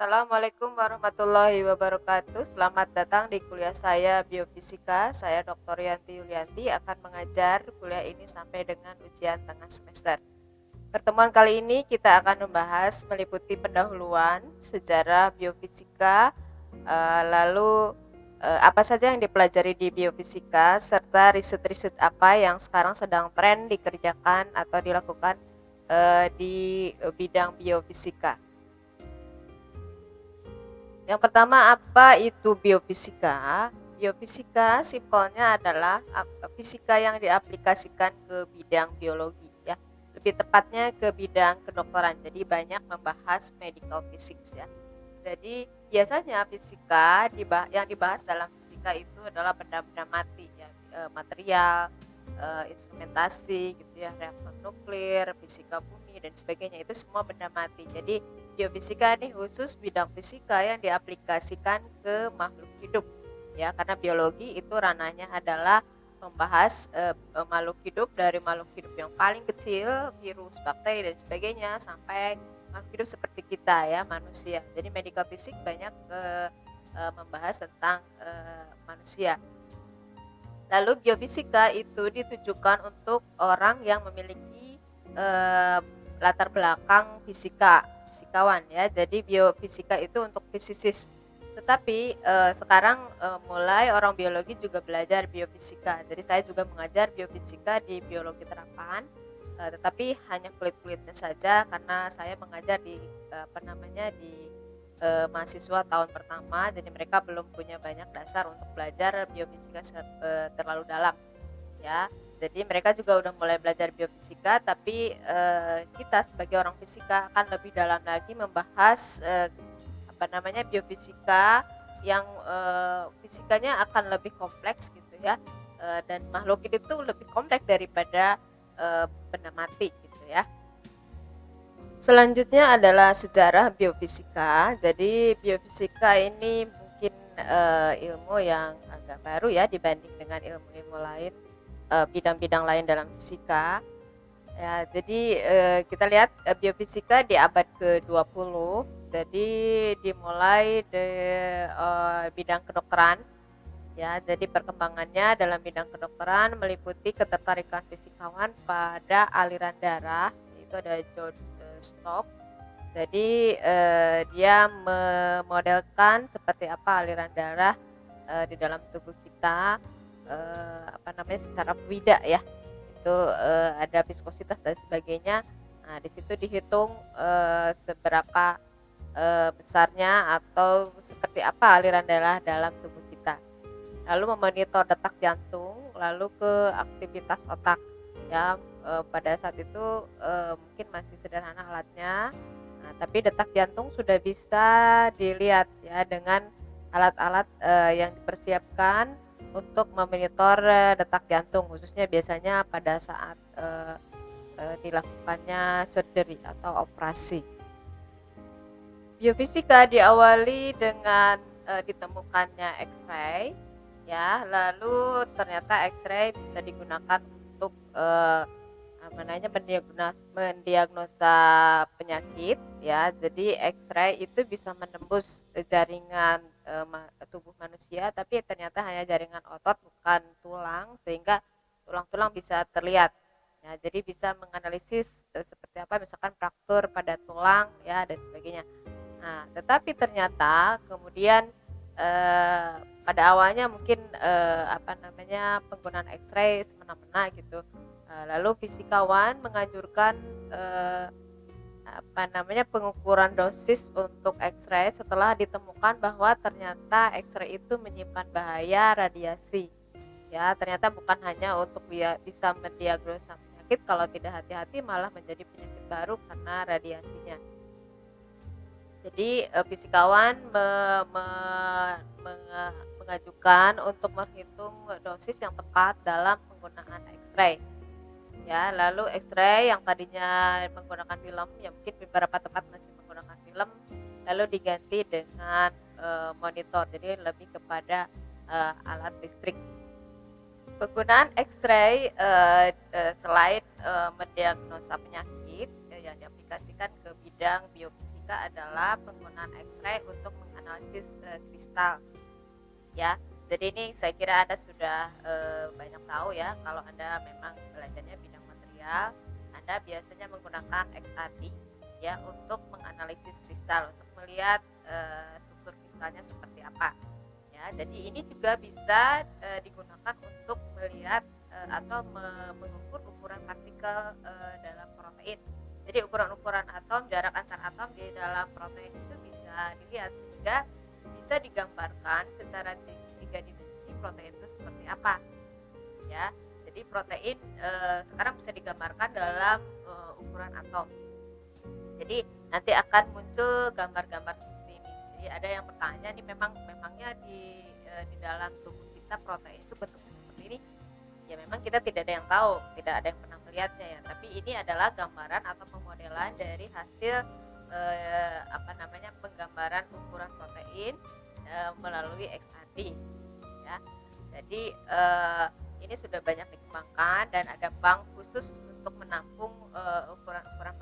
Assalamualaikum warahmatullahi wabarakatuh. Selamat datang di kuliah saya Biofisika. Saya Dr. Yanti Yulianti akan mengajar kuliah ini sampai dengan ujian tengah semester. Pertemuan kali ini kita akan membahas meliputi pendahuluan sejarah biofisika, lalu apa saja yang dipelajari di biofisika, serta riset-riset apa yang sekarang sedang tren dikerjakan atau dilakukan di bidang biofisika. Yang pertama, apa itu biofisika? Biofisika simpelnya adalah fisika yang diaplikasikan ke bidang biologi ya. Lebih tepatnya ke bidang kedokteran. Jadi banyak membahas medical physics ya. Jadi biasanya fisika yang dibahas dalam fisika itu adalah benda-benda mati ya, material, instrumentasi gitu ya, reaktor nuklir, fisika bumi dan sebagainya, itu semua benda mati. Jadi biofisika ini khusus bidang fisika yang diaplikasikan ke makhluk hidup ya, karena biologi itu ranahnya adalah membahas makhluk hidup, dari makhluk hidup yang paling kecil, virus, bakteri dan sebagainya, sampai makhluk hidup seperti kita ya, manusia. Jadi medical physics banyak membahas tentang manusia. Lalu biofisika itu ditujukan untuk orang yang memiliki latar belakang fisikawan ya. Jadi biofisika itu untuk fisisis. Tetapi sekarang mulai orang biologi juga belajar biofisika. Jadi saya juga mengajar biofisika di biologi terapan, tetapi hanya kulit-kulitnya saja karena saya mengajar di mahasiswa tahun pertama, jadi mereka belum punya banyak dasar untuk belajar biofisika terlalu dalam ya. Jadi mereka juga udah mulai belajar biofisika, tapi kita sebagai orang fisika akan lebih dalam lagi membahas biofisika yang fisikanya akan lebih kompleks gitu ya, dan makhluk hidup itu lebih kompleks daripada benda mati gitu ya. Selanjutnya adalah sejarah biofisika. Jadi biofisika ini mungkin ilmu yang agak baru ya dibanding dengan ilmu-ilmu lain, bidang-bidang lain dalam fisika. Ya, jadi kita lihat biofisika di abad ke-20. Jadi dimulai dari bidang kedokteran. Ya, jadi perkembangannya dalam bidang kedokteran meliputi ketertarikan fisikawan pada aliran darah. Itu ada George Stock. Jadi dia memodelkan seperti apa aliran darah di dalam tubuh kita, secara fluida ya. Itu ada viskositas dan sebagainya. Nah, di situ dihitung seberapa besarnya atau seperti apa aliran darah dalam tubuh kita. Lalu memonitor detak jantung, lalu ke aktivitas otak ya. Pada saat itu mungkin masih sederhana alatnya, tapi detak jantung sudah bisa dilihat ya dengan alat-alat yang dipersiapkan untuk memonitor detak jantung, khususnya biasanya pada saat dilakukannya surgery atau operasi. Biofisika diawali dengan ditemukannya X-ray ya, lalu ternyata X-ray bisa digunakan untuk mendiagnosa penyakit ya. Jadi X-ray itu bisa menembus jaringan tubuh manusia, tapi ternyata hanya jaringan otot bukan tulang, sehingga tulang-tulang bisa terlihat ya. Jadi bisa menganalisis seperti apa misalkan fraktur pada tulang ya dan sebagainya. Nah, tetapi ternyata kemudian pada awalnya mungkin penggunaan X-ray semena-mena gitu. Lalu fisikawan menganjurkan pengukuran dosis untuk X-ray setelah ditemukan bahwa ternyata X-ray itu menyimpan bahaya radiasi. Ya, ternyata bukan hanya untuk bisa mendiagnosa penyakit, kalau tidak hati-hati malah menjadi penyakit baru karena radiasinya. Jadi fisikawan mengajukan untuk menghitung dosis yang tepat dalam penggunaan X-ray. Ya, lalu X-ray yang tadinya menggunakan film, ya mungkin beberapa tempat masih menggunakan film, lalu diganti dengan monitor. Jadi lebih kepada alat listrik. Penggunaan X-ray selain mendiagnosa penyakit yang diaplikasikan ke bidang biofisika, biofisika adalah penggunaan X-ray untuk menganalisis kristal ya. Jadi ini saya kira Anda sudah banyak tahu ya, kalau Anda memang belajarnya bidang material, Anda biasanya menggunakan XRD ya untuk menganalisis kristal, untuk melihat struktur kristalnya seperti apa. Ya, jadi ini juga bisa digunakan untuk melihat atau mengukur ukuran partikel dalam protein. Jadi ukuran-ukuran atom, jarak antar atom di dalam protein itu bisa dilihat, sehingga bisa digambarkan secara tiga dimensi protein itu seperti apa. Ya, jadi protein sekarang bisa digambarkan dalam ukuran atom. Jadi nanti akan muncul gambar-gambar seperti ini. Jadi ada yang bertanya nih, memangnya di dalam tubuh kita protein itu bentuknya seperti ini? Ya memang kita tidak ada yang tahu, tidak ada yang pernah melihatnya ya. Tapi ini adalah gambaran atau pemodelan dari hasil penggambaran ukuran protein melalui XRD. Ya. Jadi ini sudah banyak dikembangkan dan ada bank khusus untuk menampung ukuran-ukuran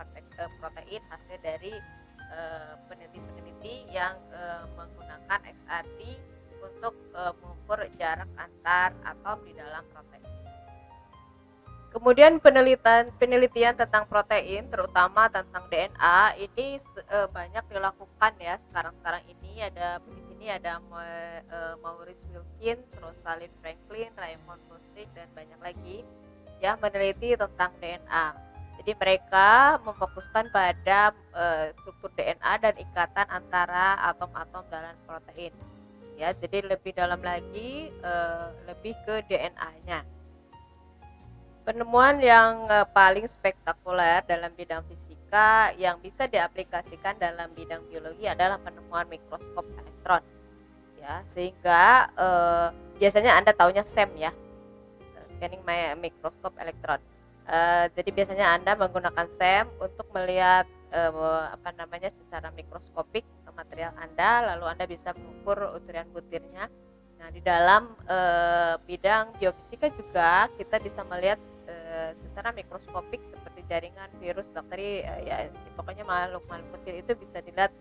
protein hasil dari peneliti-peneliti yang menggunakan XRD untuk mengukur jarak antar atom di dalam protein. Kemudian penelitian tentang protein, terutama tentang DNA, ini banyak dilakukan ya sekarang ini. Di sini ada Maurice Wilkins, Rosalind Franklin, Raymond Bostick, dan banyak lagi yang meneliti tentang DNA. Jadi mereka memfokuskan pada struktur DNA dan ikatan antara atom-atom dalam protein. Ya, jadi lebih dalam lagi, lebih ke DNA-nya. Penemuan yang paling spektakuler dalam bidang fisika yang bisa diaplikasikan dalam bidang biologi adalah penemuan mikroskop elektron. Ya, sehingga biasanya Anda taunya SEM ya, scanning mikroskop elektron. Jadi biasanya Anda menggunakan SEM untuk melihat secara mikroskopik material Anda, lalu Anda bisa mengukur butir-butirnya. Nah, di dalam bidang biofisika juga kita bisa melihat secara mikroskopik seperti jaringan, virus, bakteri, pokoknya makhluk-makhluk kecil itu bisa dilihat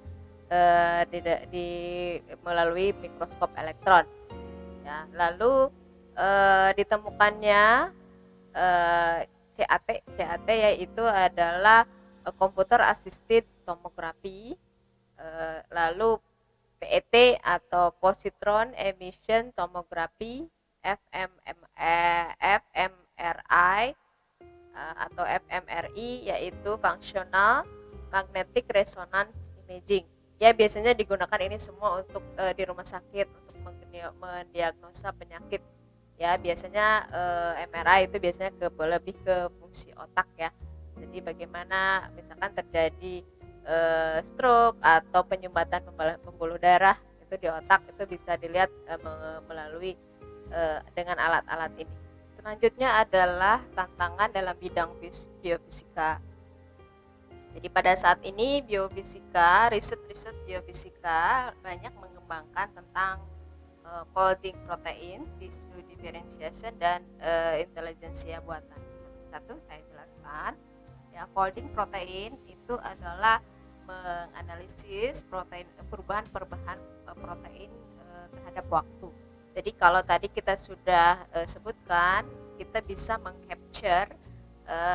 melalui mikroskop elektron. Ya, lalu ditemukannya CAT yaitu adalah computer assisted tomography, lalu PET atau positron emission tomography, fMRI atau fMRI yaitu functional magnetic resonance imaging. Ya, biasanya digunakan ini semua untuk di rumah sakit untuk mendiagnosa penyakit. Ya, biasanya MRI itu biasanya lebih ke fungsi otak ya. Jadi bagaimana misalkan terjadi stroke atau penyumbatan pembuluh darah itu di otak, itu bisa dilihat melalui dengan alat-alat ini. Selanjutnya adalah tantangan dalam bidang biofisika. Jadi pada saat ini riset biofisika banyak mengembangkan tentang folding protein, tissue differentiation, dan intelijensia buatan. Satu-satu saya jelaskan. Ya, folding protein itu adalah menganalisis perubahan protein terhadap waktu. Jadi kalau tadi kita sudah sebutkan, kita bisa mengcapture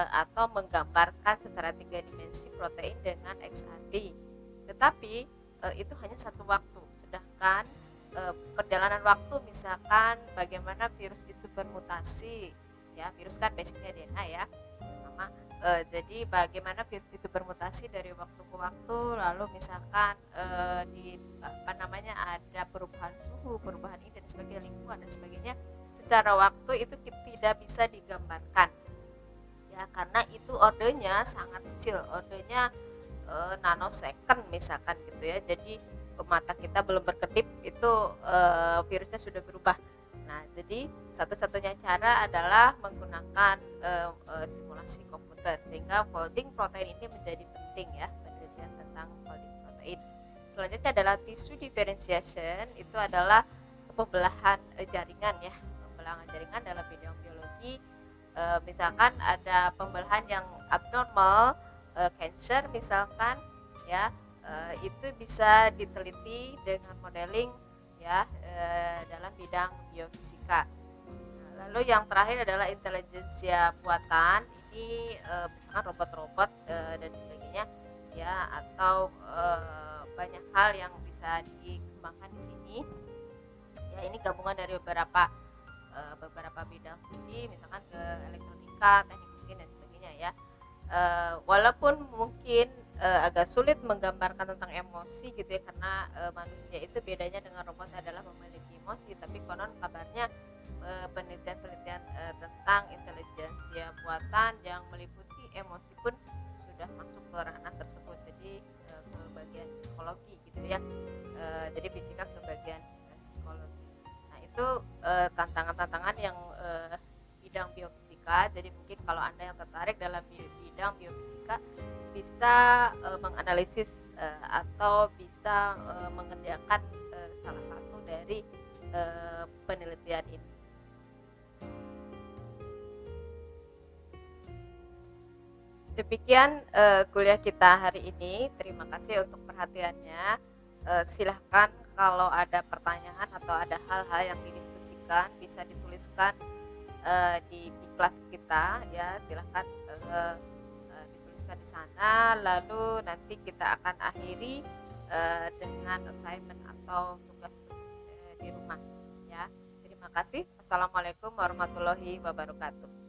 atau menggambarkan secara tiga dimensi protein dengan XRD. Tetapi itu hanya satu waktu. Sedangkan perjalanan waktu, misalkan bagaimana virus itu bermutasi, ya virus kan basicnya DNA ya, sama. Jadi bagaimana virus itu bermutasi dari waktu ke waktu, lalu misalkan ada perubahan suhu, perubahan ini dan sebagainya, lingkungan dan sebagainya, secara waktu itu tidak bisa digambarkan ya, karena itu ordenya sangat kecil, ordenya nanosecond misalkan gitu ya. Jadi mata kita belum berkedip itu virusnya sudah berubah. Nah, jadi satu-satunya cara adalah menggunakan simulasi komputer, sehingga folding protein ini menjadi penting ya, penelitian tentang folding protein. Selanjutnya adalah tissue differentiation, itu adalah pembelahan jaringan ya, pembelahan jaringan dalam bidang biologi. Misalkan ada pembelahan yang abnormal, cancer misalkan ya, itu bisa diteliti dengan modeling ya dalam bidang biofisika. Lalu yang terakhir adalah intelijensia buatan. Ini misalkan robot-robot dan sebagainya ya, atau banyak hal yang bisa dikembangkan di sini. Ya, ini gabungan dari beberapa bidang studi, misalkan ke elektronika, teknik mesin dan sebagainya ya. Walaupun mungkin agak sulit menggambarkan tentang emosi gitu ya, karena manusia itu bedanya dengan robot adalah memiliki emosi, tapi konon kabarnya penelitian-penelitian tentang intelijensia buatan yang meliputi emosi pun sudah masuk ke ranah tersebut, jadi ke bagian psikologi gitu ya. Jadi fisika ke bagian psikologi. Nah itu tantangan-tantangan yang bidang biofisika. Jadi mungkin kalau Anda yang tertarik dalam bidang biofisika bisa menganalisis atau bisa mengerjakan salah satu dari penelitian ini. Demikian kuliah kita hari ini. Terima kasih untuk perhatiannya. Silahkan kalau ada pertanyaan atau ada hal-hal yang didiskusikan bisa dituliskan di kelas kita ya. Silahkan dituliskan di sana. Lalu nanti kita akan akhiri dengan assignment atau tugas di rumah ya. Terima kasih. Assalamualaikum warahmatullahi wabarakatuh.